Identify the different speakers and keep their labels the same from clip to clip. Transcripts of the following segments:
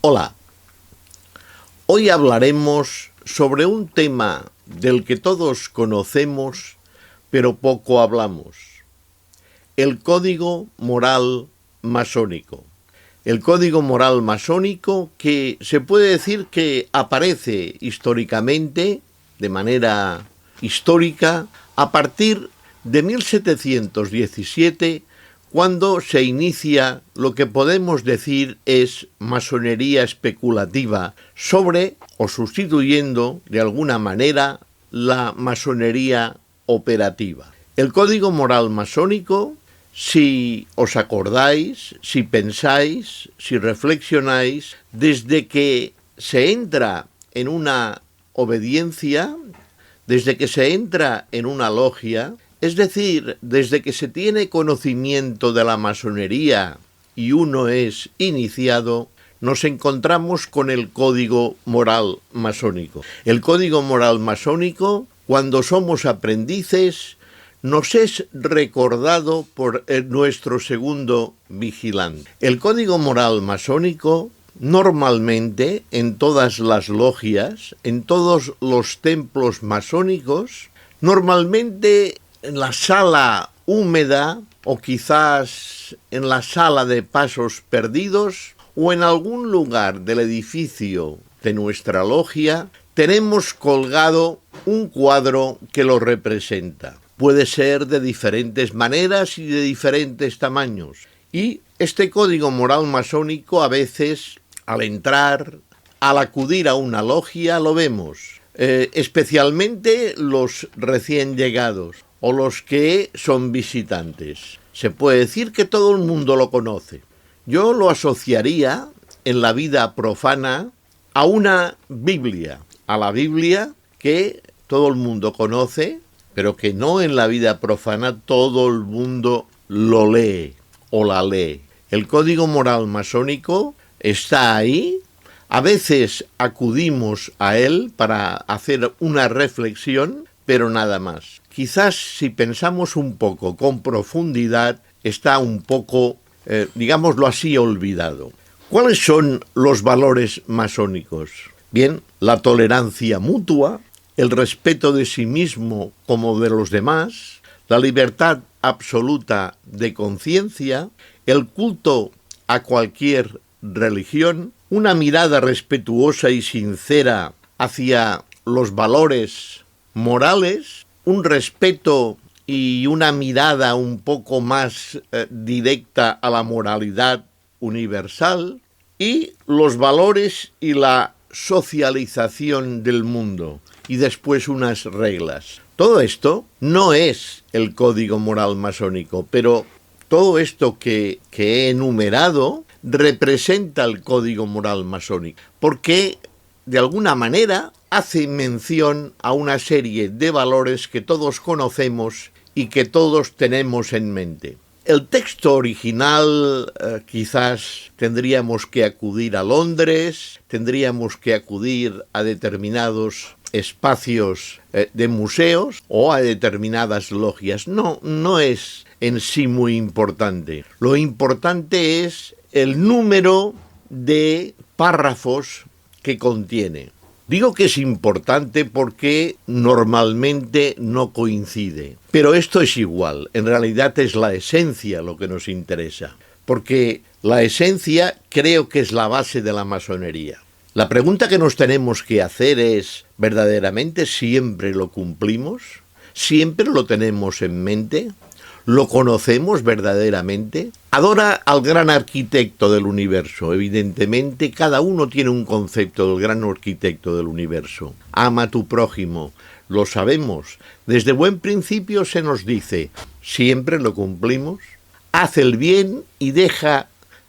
Speaker 1: Hola, hoy hablaremos sobre un tema del que todos conocemos, pero poco hablamos: el código moral masónico. El código moral masónico, que se puede decir que aparece históricamente, de manera histórica, a partir de 1717, cuando se inicia lo que podemos decir es masonería especulativa sobre o sustituyendo de alguna manera la masonería operativa. El código moral masónico, si os acordáis, si pensáis, si reflexionáis, desde que se entra en una obediencia, desde que se entra en una logia, es decir, desde que se tiene conocimiento de la masonería y uno es iniciado, nos encontramos con el código moral masónico. El código moral masónico, cuando somos aprendices, nos es recordado por nuestro segundo vigilante. El código moral masónico, normalmente, en todas las logias, en todos los templos masónicos, normalmente en la sala húmeda o quizás en la sala de pasos perdidos o en algún lugar del edificio de nuestra logia, tenemos colgado un cuadro que lo representa. Puede ser de diferentes maneras y de diferentes tamaños. Y este código moral masónico, a veces, al entrar, al acudir a una logia, lo vemos. Especialmente los recién llegados o los que son visitantes. Se puede decir que todo el mundo lo conoce. Yo lo asociaría en la vida profana a una Biblia, a la Biblia que todo el mundo conoce, pero que no en la vida profana todo el mundo lo lee o la lee. El código moral masónico está ahí. A veces acudimos a él para hacer una reflexión, pero nada más. Quizás si pensamos un poco con profundidad, está un poco, digámoslo así, olvidado. ¿Cuáles son los valores masónicos? Bien, la tolerancia mutua, el respeto de sí mismo como de los demás, la libertad absoluta de conciencia, el culto a cualquier religión, una mirada respetuosa y sincera hacia los valores morales, un respeto y una mirada un poco más directa a la moralidad universal, y los valores y la socialización del mundo, y después unas reglas. Todo esto no es el código moral masónico, pero todo esto que he enumerado representa el código moral masónico, porque de alguna manera hace mención a una serie de valores que todos conocemos y que todos tenemos en mente. El texto original quizás tendríamos que acudir a Londres, tendríamos que acudir a determinados espacios de museos o a determinadas logias. No es en sí muy importante. Lo importante es el número de párrafos que contiene. Digo que es importante porque normalmente no coincide, pero esto es igual. En realidad es la esencia lo que nos interesa, porque la esencia creo que es la base de la masonería. La pregunta que nos tenemos que hacer es, ¿verdaderamente siempre lo cumplimos? ¿Siempre lo tenemos en mente? ¿Lo conocemos verdaderamente? Adora al gran arquitecto del universo. Evidentemente, cada uno tiene un concepto del gran arquitecto del universo. Ama a tu prójimo. Lo sabemos. Desde buen principio se nos dice, ¿siempre lo cumplimos? Haz el bien y deja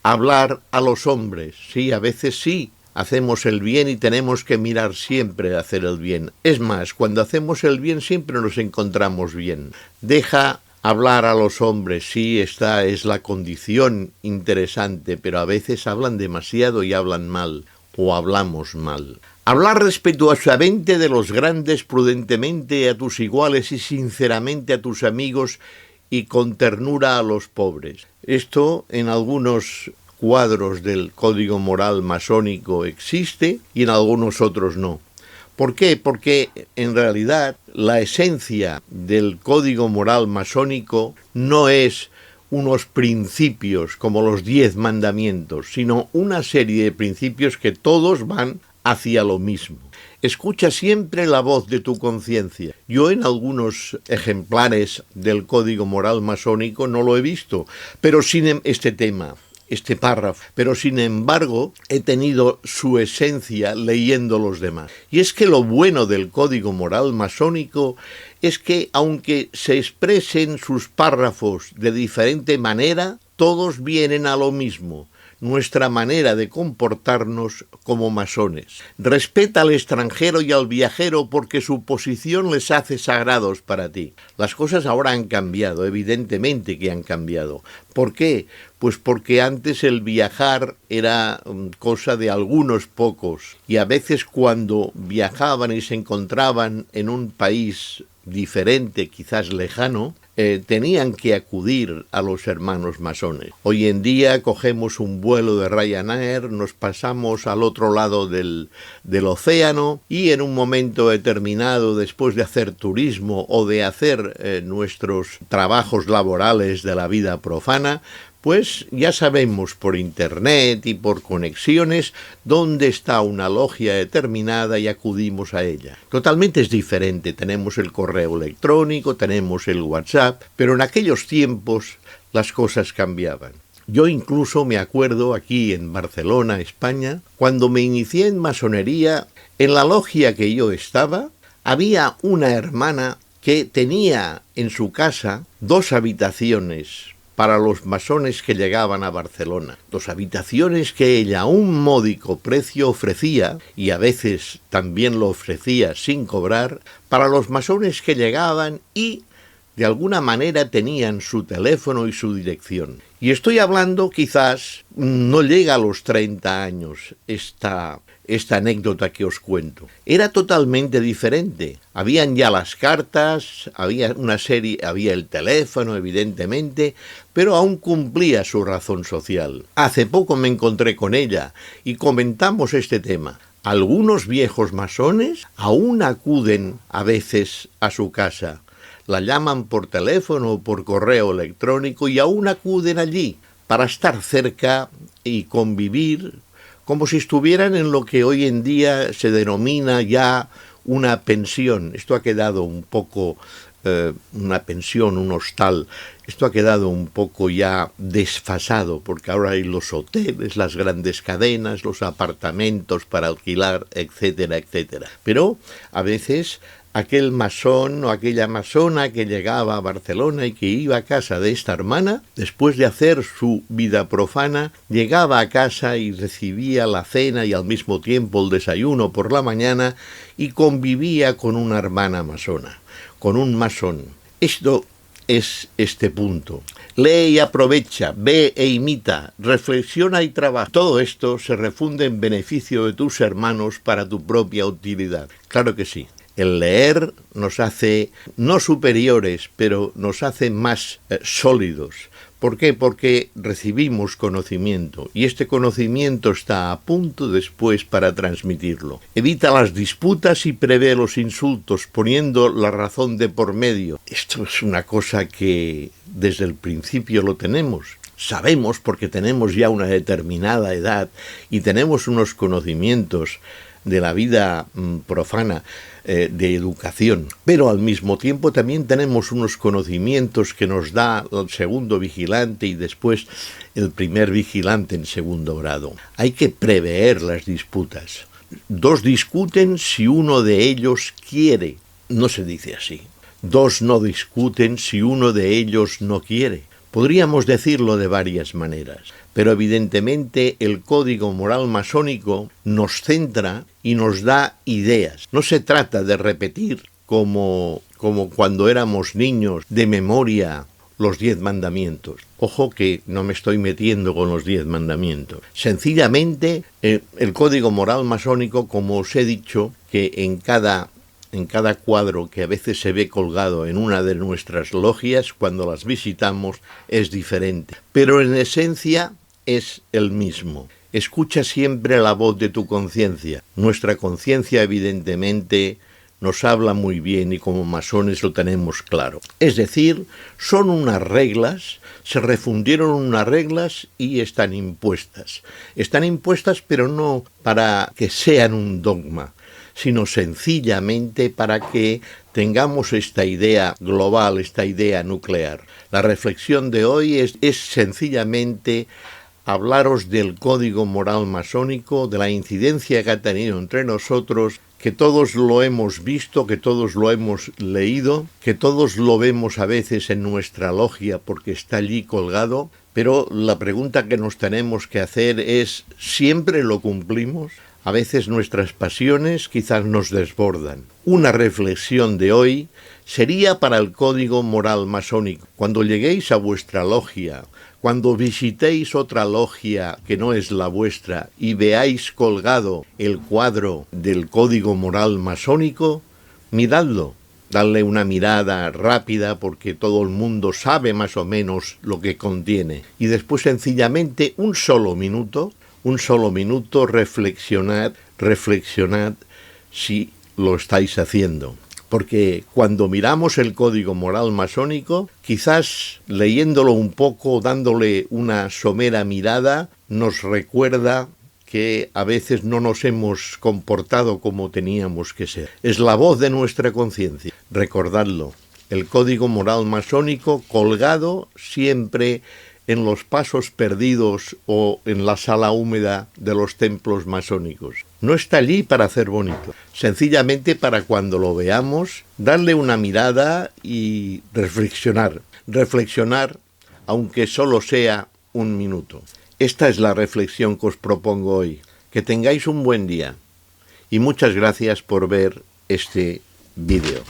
Speaker 1: hablar a los hombres. Sí, a veces sí. Hacemos el bien y tenemos que mirar siempre a hacer el bien. Es más, cuando hacemos el bien siempre nos encontramos bien. Deja hablar a los hombres, sí, esta es la condición interesante, pero a veces hablan demasiado y hablan mal, o hablamos mal. Hablar respetuosamente de los grandes, prudentemente a tus iguales y sinceramente a tus amigos y con ternura a los pobres. Esto en algunos cuadros del código moral masónico existe y en algunos otros no. ¿Por qué? Porque en realidad la esencia del código moral masónico no es unos principios como los 10 mandamientos, sino una serie de principios que todos van hacia lo mismo. Escucha siempre la voz de tu conciencia. Yo en algunos ejemplares del código moral masónico no lo he visto, pero sin este párrafo, pero sin embargo he tenido su esencia leyendo los demás. Y es que lo bueno del código moral masónico es que aunque se expresen sus párrafos de diferente manera, todos vienen a lo mismo: nuestra manera de comportarnos como masones. Respeta al extranjero y al viajero porque su posición les hace sagrados para ti. Las cosas ahora han cambiado, evidentemente que han cambiado. ¿Por qué? Pues porque antes el viajar era cosa de algunos pocos, y a veces cuando viajaban y se encontraban en un país diferente, quizás lejano, tenían que acudir a los hermanos masones. Hoy en día cogemos un vuelo de Ryanair, nos pasamos al otro lado del océano y en un momento determinado, después de hacer turismo o de hacer nuestros trabajos laborales de la vida profana, pues ya sabemos por internet y por conexiones dónde está una logia determinada y acudimos a ella. Totalmente es diferente, tenemos el correo electrónico, tenemos el WhatsApp, pero en aquellos tiempos las cosas cambiaban. Yo incluso me acuerdo aquí en Barcelona, España, cuando me inicié en masonería, en la logia que yo estaba, había una hermana que tenía en su casa 2 habitaciones para los masones que llegaban a Barcelona. 2 habitaciones que ella a un módico precio ofrecía, y a veces también lo ofrecía sin cobrar, para los masones que llegaban y de alguna manera tenían su teléfono y su dirección. Y estoy hablando, quizás no llega a los 30 años esta anécdota que os cuento. Era totalmente diferente. Habían ya las cartas, había el teléfono, evidentemente, pero aún cumplía su razón social. Hace poco me encontré con ella y comentamos este tema. Algunos viejos masones aún acuden a veces a su casa. La llaman por teléfono o por correo electrónico y aún acuden allí para estar cerca y convivir como si estuvieran en lo que hoy en día se denomina ya una pensión. Esto ha quedado un poco, una pensión, un hostal, esto ha quedado un poco ya desfasado, porque ahora hay los hoteles, las grandes cadenas, los apartamentos para alquilar, etcétera, etcétera. Pero a veces aquel masón o aquella masona que llegaba a Barcelona y que iba a casa de esta hermana, después de hacer su vida profana, llegaba a casa y recibía la cena y al mismo tiempo el desayuno por la mañana y convivía con una hermana masona, con un masón. Esto es este punto. Lee y aprovecha, ve e imita, reflexiona y trabaja. Todo esto se refunde en beneficio de tus hermanos para tu propia utilidad. Claro que sí. El leer nos hace no superiores, pero nos hace más sólidos. ¿Por qué? Porque recibimos conocimiento y este conocimiento está a punto después para transmitirlo. Evita las disputas y prevé los insultos poniendo la razón de por medio. Esto es una cosa que desde el principio lo tenemos. Sabemos porque tenemos ya una determinada edad y tenemos unos conocimientos de la vida profana, de educación, pero al mismo tiempo también tenemos unos conocimientos que nos da el segundo vigilante y después el primer vigilante en segundo grado. Hay que prever las disputas. 2 discuten si uno de ellos quiere. No se dice así. 2 no discuten si uno de ellos no quiere. Podríamos decirlo de varias maneras, pero evidentemente el código moral masónico nos centra y nos da ideas. No se trata de repetir como cuando éramos niños de memoria los 10 mandamientos. Ojo que no me estoy metiendo con los 10 mandamientos. Sencillamente, el código moral masónico, como os he dicho, que en cada cuadro que a veces se ve colgado en una de nuestras logias, cuando las visitamos, es diferente. Pero en esencia es el mismo. Escucha siempre la voz de tu conciencia. Nuestra conciencia, evidentemente, nos habla muy bien y como masones lo tenemos claro. Es decir, son unas reglas, se refundieron unas reglas y están impuestas. Están impuestas, pero no para que sean un dogma, sino sencillamente para que tengamos esta idea global, esta idea nuclear. La reflexión de hoy es sencillamente hablaros del código moral masónico, de la incidencia que ha tenido entre nosotros, que todos lo hemos visto, que todos lo hemos leído, que todos lo vemos a veces en nuestra logia porque está allí colgado, pero la pregunta que nos tenemos que hacer es, ¿siempre lo cumplimos? A veces nuestras pasiones quizás nos desbordan. Una reflexión de hoy sería para el código moral masónico. Cuando lleguéis a vuestra logia, cuando visitéis otra logia que no es la vuestra y veáis colgado el cuadro del código moral masónico, miradlo. Dadle una mirada rápida porque todo el mundo sabe más o menos lo que contiene. Y después sencillamente un solo minuto, reflexionad si lo estáis haciendo. Porque cuando miramos el código moral masónico, quizás leyéndolo un poco, dándole una somera mirada, nos recuerda que a veces no nos hemos comportado como teníamos que ser. Es la voz de nuestra conciencia. Recordadlo, el código moral masónico colgado siempre en los pasos perdidos o en la sala húmeda de los templos masónicos. No está allí para hacer bonito, sencillamente para cuando lo veamos, darle una mirada y reflexionar, aunque solo sea un minuto. Esta es la reflexión que os propongo hoy. Que tengáis un buen día y muchas gracias por ver este vídeo.